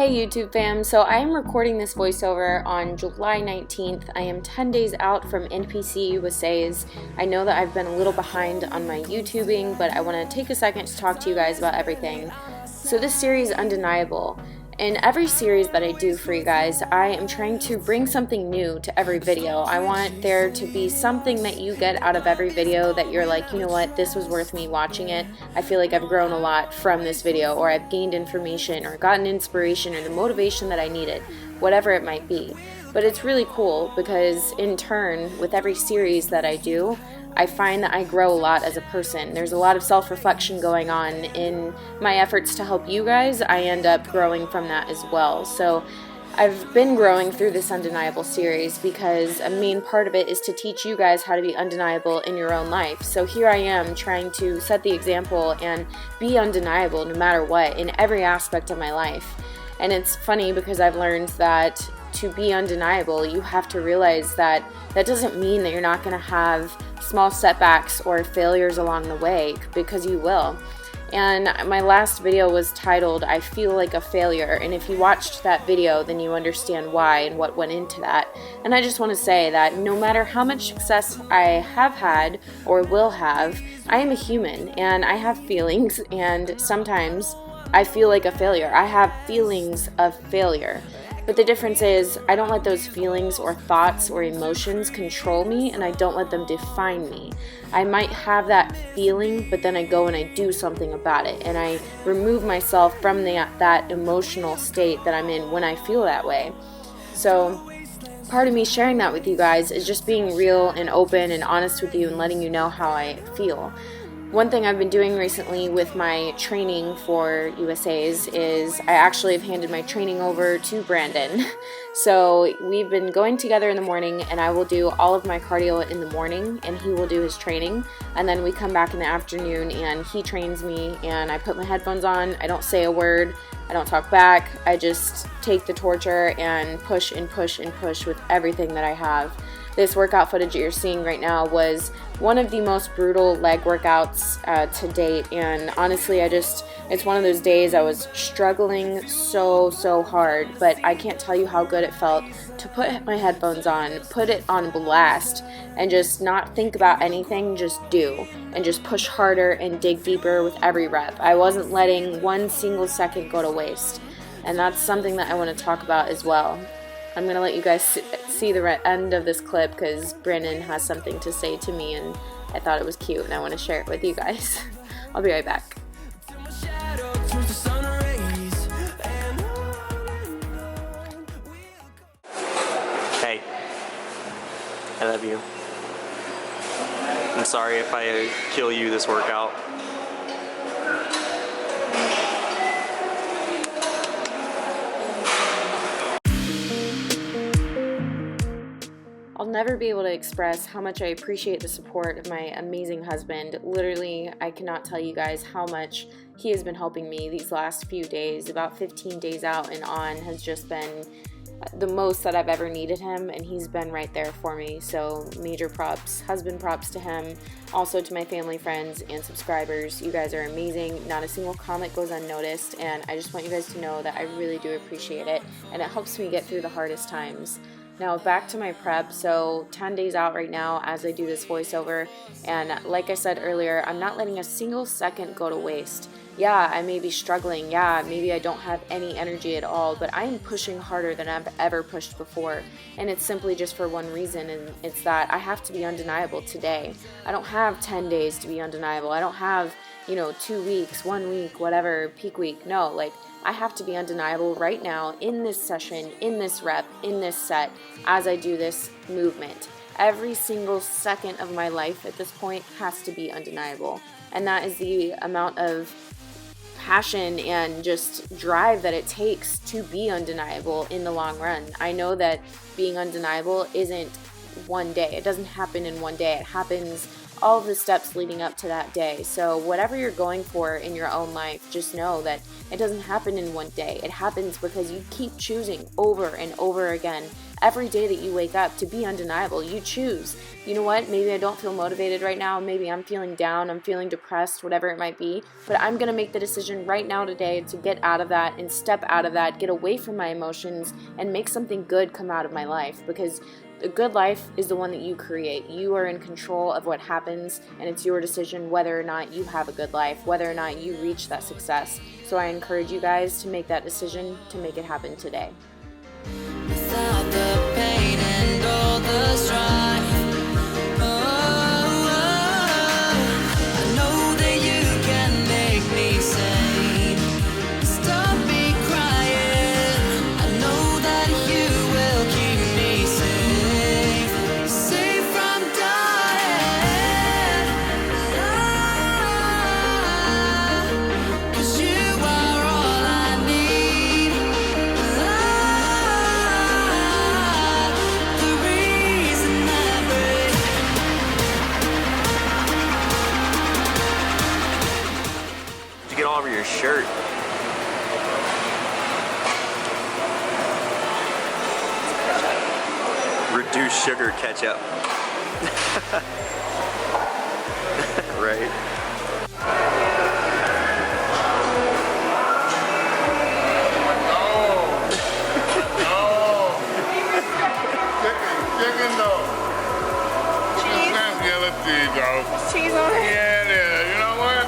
Hey YouTube fam, so I am recording this voiceover on July 19th. I am 10 days out from NPC USA's. I know that I've been a little behind on my YouTubing, but I want to take a second to talk to you guys about everything. So this series, Undeniable. In every series that I do for you guys, I am trying to bring something new to every video. I want there to be something that you get out of every video that you're like, you know what, this was worth me watching it. I feel like I've grown a lot from this video, or I've gained information, or gotten inspiration, or the motivation that I needed, whatever it might be. But it's really cool because in turn, with every series that I do, I find that I grow a lot as a person. There's a lot of self-reflection going on in my efforts to help you guys. I end up growing from that as well. So I've been growing through this Undeniable series because a main part of it is to teach you guys how to be undeniable in your own life. So here I am trying to set the example and be undeniable no matter what in every aspect of my life. And it's funny because I've learned that to be undeniable, you have to realize that that doesn't mean that you're not going to have small setbacks or failures along the way, because you will. And my last video was titled, I Feel Like a Failure, and if you watched that video, then you understand why and what went into that. And I just want to say that no matter how much success I have had or will have, I am a human and I have feelings, and sometimes I feel like a failure. I have feelings of failure. But the difference is, I don't let those feelings or thoughts or emotions control me, and I don't let them define me. I might have that feeling, but then I go and I do something about it, and I remove myself from that emotional state that I'm in when I feel that way. So part of me sharing that with you guys is just being real and open and honest with you and letting you know how I feel. One thing I've been doing recently with my training for USA's is I actually have handed my training over to Brandon. So we've been going together in the morning, and I will do all of my cardio in the morning and he will do his training, and then we come back in the afternoon and he trains me, and I put my headphones on. I don't say a word, I don't talk back, I just take the torture and push and push and push with everything that I have. This workout footage that you're seeing right now was one of the most brutal leg workouts to date, and honestly it's one of those days I was struggling so hard, but I can't tell you how good it felt to put my headphones on, put it on blast, and just not think about anything, just do, and just push harder and dig deeper with every rep. I wasn't letting one single second go to waste, and that's something that I want to talk about as well. I'm going to let you guys see the end of this clip because Brandon has something to say to me, and I thought it was cute and I want to share it with you guys. I'll be right back. Hey, I love you. I'm sorry if I kill you this workout. I'll never be able to express how much I appreciate the support of my amazing husband. Literally, I cannot tell you guys how much he has been helping me these last few days. About 15 days out and on has just been the most that I've ever needed him, and he's been right there for me. So major props, husband props to him. Also to my family, friends, and subscribers. You guys are amazing. Not a single comment goes unnoticed, and I just want you guys to know that I really do appreciate it, and it helps me get through the hardest times. Now back to my prep. So 10 days out right now as I do this voiceover, and like I said earlier, I'm not letting a single second go to waste. Yeah, I may be struggling, yeah, maybe I don't have any energy at all, but I am pushing harder than I've ever pushed before, and it's simply just for one reason, and it's that I have to be undeniable today. I don't have 10 days to be undeniable. I don't have 2 weeks, 1 week, whatever, peak week. No, like, I have to be undeniable right now in this session, in this rep, in this set, as I do this movement. Every single second of my life at this point has to be undeniable, and that is the amount of passion and just drive that it takes to be undeniable in the long run. I know that being undeniable isn't one day. It doesn't happen in one day. It happens all of the steps leading up to that day. So whatever you're going for in your own life, just know that it doesn't happen in one day. It happens because you keep choosing over and over again. Every day that you wake up to be undeniable, you choose. You know what? Maybe I don't feel motivated right now. Maybe I'm feeling down. I'm feeling depressed, whatever it might be. But I'm going to make the decision right now today to get out of that and step out of that, get away from my emotions, and make something good come out of my life. Because a good life is the one that you create. You are in control of what happens, and it's your decision whether or not you have a good life, whether or not you reach that success. So I encourage you guys to make that decision to make it happen today. Without the pain and all the strife, I know that you can make me sane. Stop me crying. I know that you will keep me safe, safe from dying. 'Cause you are all I need. The reason I break. Did you get all over your shirt? Reduced sugar ketchup. Right? Chicken though. Cheese? Yeah, let's see, dog. Cheese on it? Yeah, it is. You know what?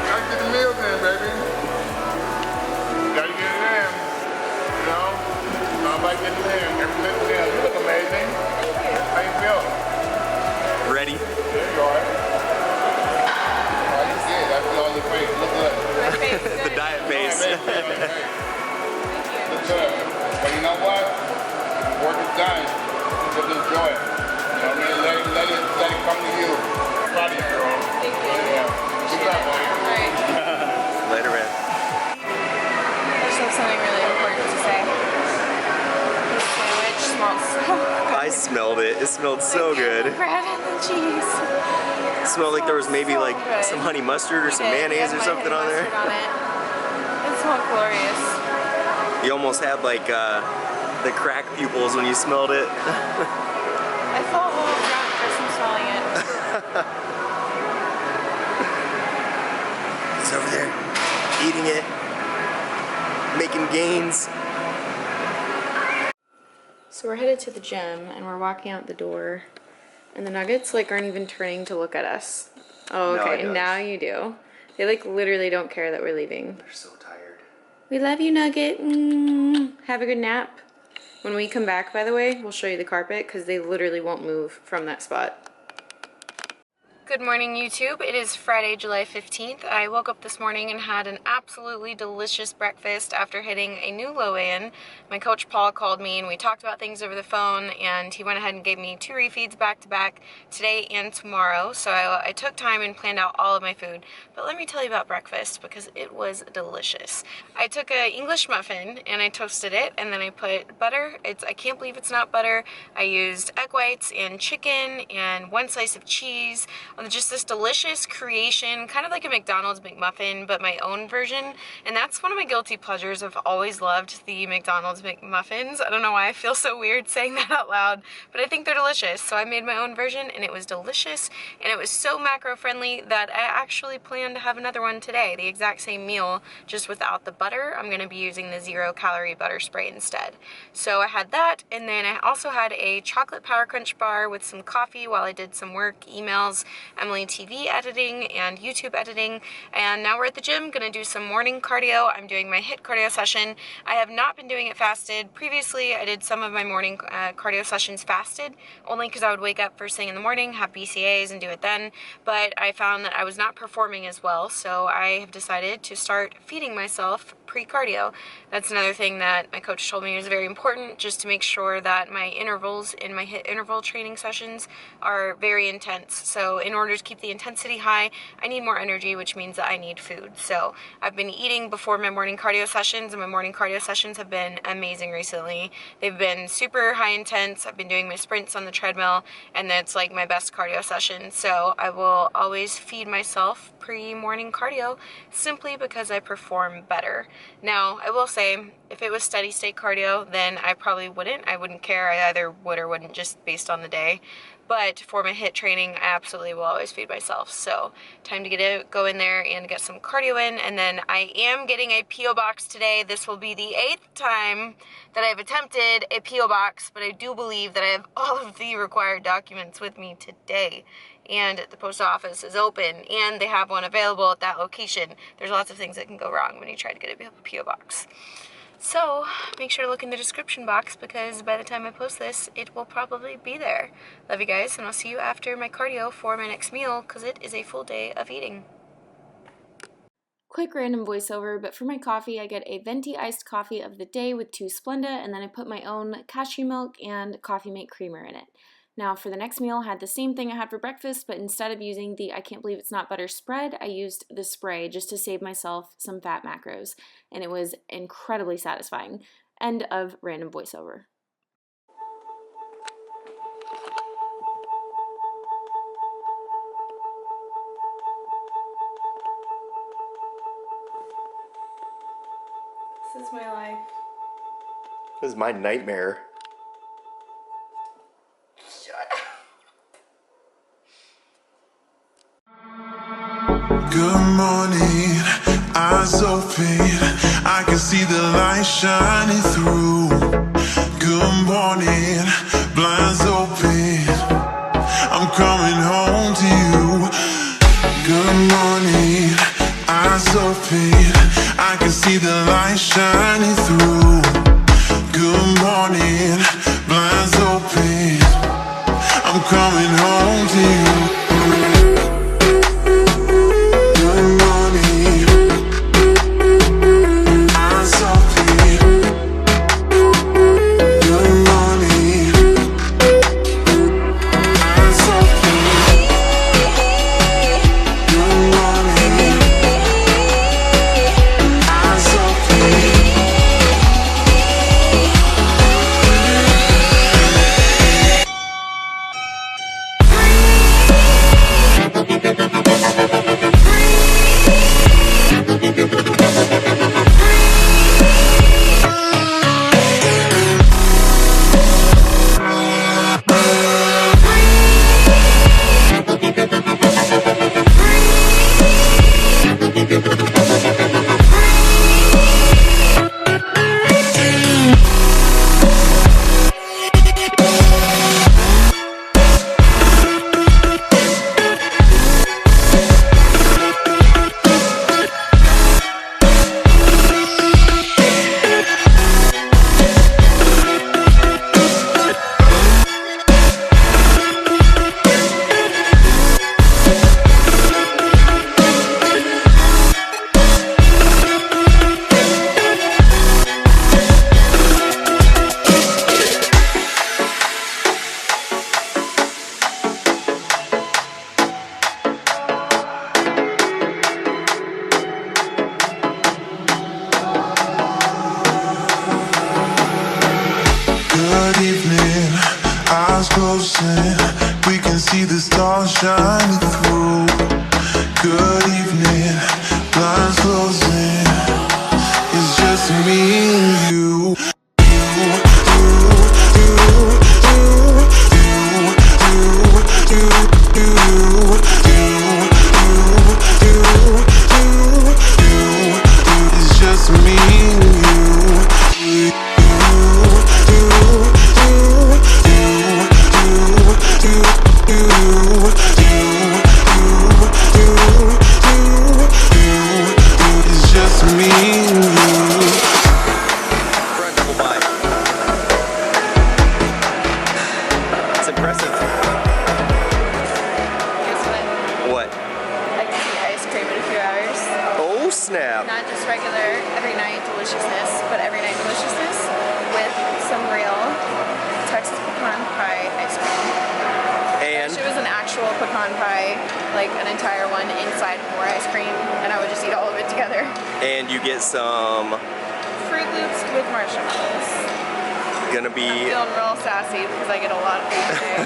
Gotta get the meals in, baby. Gotta get it in. You know? How about getting it in? Every little meal. You look amazing. How you feel? Ready? There you are. Oh, you see it. That's all your face. Look good. My face is The good. diet face. Look good. But you know what? Work is done. Just enjoy it. You know what I mean? Let it come to you. Proud of you, girl. Thank you. Yeah. Good job, buddy. All right. Later, man. I just have something really important to say. This sandwich smells so good. I smelled it. It smelled so good. The bread and the cheese. It smelled like there was maybe So like good. some honey mustard or some mayonnaise or something on there. It smelled glorious. You almost had like the crack pupils when you smelled it. I felt a little drunk just from smelling it. He's over there eating it, making gains. So we're headed to the gym and we're walking out the door and the nuggets like aren't even turning to look at us. Oh, Now okay, it does. now you do. They like literally don't care that we're leaving. They're so tired. We love you, Nugget. Have a good nap. When we come back, by the way, we'll show you the carpet because they literally won't move from that spot. Good morning, YouTube. It is Friday, July 15th. I woke up this morning and had an absolutely delicious breakfast after hitting a new low in. My coach Paul called me and we talked about things over the phone, and he went ahead and gave me 2 refeeds back to back today and tomorrow. So I took time and planned out all of my food. But let me tell you about breakfast because it was delicious. I took an English muffin and I toasted it, and then I put butter. I can't believe it's not butter. I used egg whites and chicken and 1 slice of cheese. Just this delicious creation, kind of like a McDonald's McMuffin, but my own version. And that's one of my guilty pleasures. I've always loved the McDonald's McMuffins. I don't know why I feel so weird saying that out loud, but I think they're delicious. So I made my own version and it was delicious, and it was so macro friendly that I actually plan to have another one today, the exact same meal, just without the butter. I'm going to be using the 0-calorie butter spray instead. So I had that, and then I also had a chocolate Power Crunch bar with some coffee while I did some work, emails, Emily TV editing, and YouTube editing. And now we're at the gym, gonna do some morning cardio. I'm doing my HIIT cardio session. I have not been doing it fasted. Previously, I did some of my morning cardio sessions fasted, only because I would wake up first thing in the morning, have BCAs, and do it then. But I found that I was not performing as well, so I have decided to start feeding myself pre-cardio. That's another thing that my coach told me is very important, just to make sure that my intervals in my HIIT interval training sessions are very intense. So in in order to keep the intensity high, I need more energy, which means that I need food. So I've been eating before my morning cardio sessions, and my morning cardio sessions have been amazing recently. They've been super high intense. I've been doing my sprints on the treadmill, and that's like my best cardio session. So I will always feed myself pre-morning cardio simply because I perform better. Now, I will say, if it was steady state cardio, then I probably wouldn't. I wouldn't care. I either would or wouldn't, just based on the day. But for my HIIT training, I absolutely will always feed myself. So time to go in there and get some cardio in. And then I am getting a P.O. box today. This will be the 8th time that I've attempted a P.O. box, but I do believe that I have all of the required documents with me today. And the post office is open, and they have one available at that location. There's lots of things that can go wrong when you try to get a P.O. box. So make sure to look in the description box, because by the time I post this, it will probably be there. Love you guys, and I'll see you after my cardio for my next meal, because it is a full day of eating. Quick random voiceover, but for my coffee, I get a venti iced coffee of the day with 2 Splenda, and then I put my own cashew milk and coffee mate creamer in it. Now for the next meal, I had the same thing I had for breakfast, but instead of using the I can't believe it's not butter spread, I used the spray just to save myself some fat macros, and it was incredibly satisfying. End of random voiceover. This is my life. This is my nightmare. Good morning, eyes open, I can see the light shining through. Good morning, blinds open, I'm coming home to you. Good morning, eyes open, I can see the light shining through. Good morning, blinds open, I'm coming home to you. We can see the stars shining through. Good evening, blinds closing. It's just me and you. It's just me and you. pecan pie, like an entire one inside more ice cream, and I would just eat all of it together. And you get some. Fruit Loops with marshmallows. Gonna be. I'm feeling real sassy because I get a lot of food today.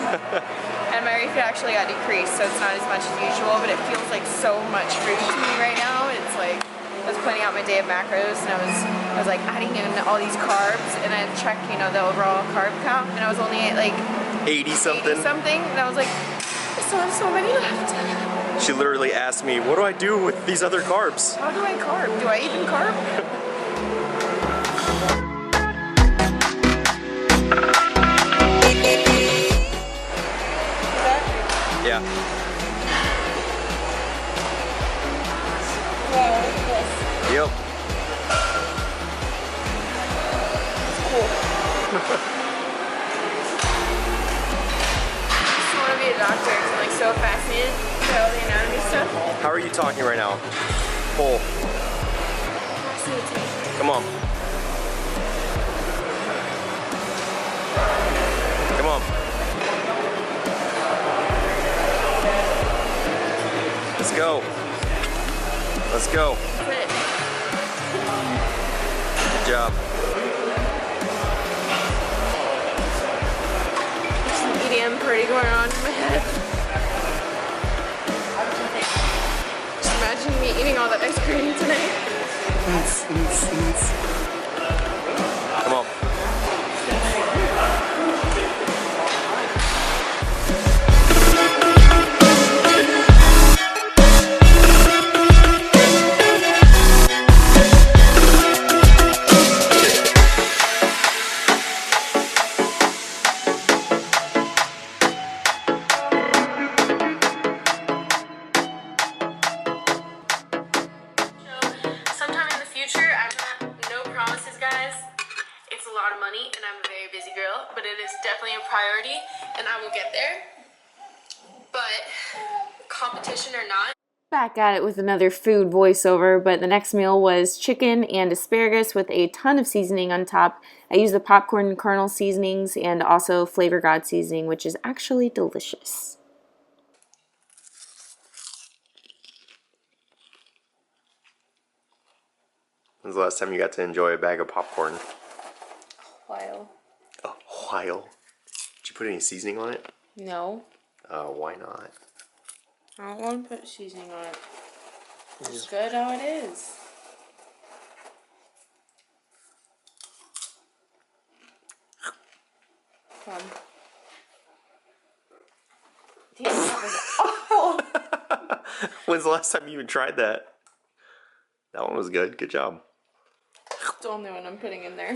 And my refeed actually got decreased, so it's not as much as usual, but it feels like so much food to me right now. It's like, I was planning out my day of macros, and I was like adding in all these carbs, and I checked, you know, the overall carb count, and I was only at like 80 something. And I was like, I still have so many left. She literally asked me, what do I do with these other carbs? How do I carb? Do I even carb? Yeah. Yep. I just want to be a doctor because I'm like so fascinated by all the anatomy stuff. How are you talking right now? Pull. Come on. Come on. Let's go. Let's go. Good job. There's some EDM party going on in my head. Just imagine me eating all that ice cream tonight. Come on. Sometime in the future, no promises, guys. It's a lot of money, and I'm a very busy girl, but it is definitely a priority, and I will get there. But competition or not. Back at it with another food voiceover, but the next meal was chicken and asparagus with a ton of seasoning on top. I used the popcorn kernel seasonings and also Flavor God seasoning, which is actually delicious. When's the last time you got to enjoy a bag of popcorn? While. A while. Did you put any seasoning on it? No. Why not? I don't want to put seasoning on it. It's good how it is. Come on. Damn, that was awful. When's the last time you even tried that? That one was good. Good job. It's the only one I'm putting in there.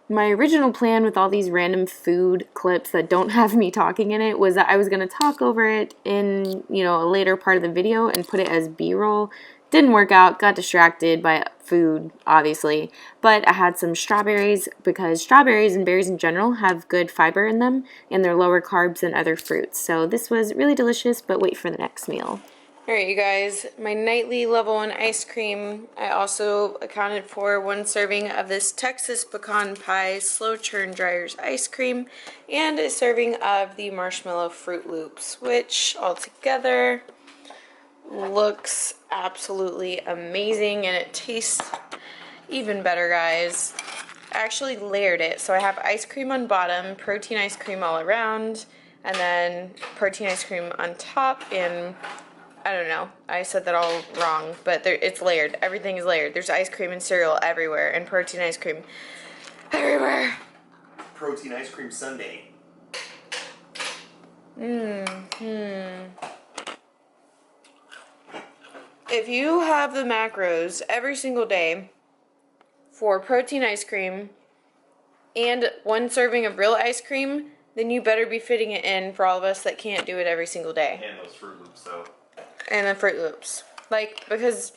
My original plan with all these random food clips that don't have me talking in it was that I was going to talk over it in, you know, a later part of the video and put it as B-roll. Didn't work out, got distracted by food, obviously. But I had some strawberries because strawberries and berries in general have good fiber in them and they're lower carbs than other fruits. So this was really delicious, but wait for the next meal. Alright, you guys, my nightly level 1 ice cream. I also accounted for 1 serving of this Texas pecan pie slow churn dryers ice cream and a serving of the marshmallow Fruit Loops, which altogether looks absolutely amazing and it tastes even better, guys. I actually layered it, so I have ice cream on bottom, protein ice cream all around, and then protein ice cream on top, and I don't know, I said that all wrong, but it's layered. Everything is layered. There's ice cream and cereal everywhere, and protein ice cream everywhere. Protein ice cream sundae. If you have the macros every single day for protein ice cream and 1 serving of real ice cream, then you better be fitting it in for all of us that can't do it every single day. And those Fruit Loops, though. And the Fruit Loops. Like, because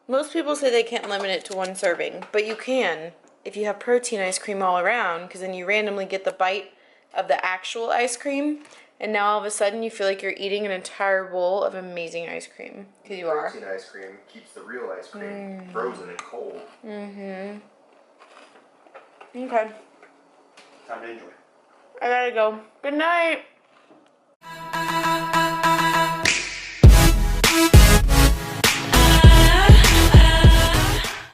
most people say they can't limit it to 1 serving, but you can if you have protein ice cream all around, because then you randomly get the bite of the actual ice cream, and now all of a sudden you feel like you're eating an entire bowl of amazing ice cream. Because you are. Protein ice cream keeps the real ice cream frozen and cold. Okay. Time to enjoy. I gotta go. Good night.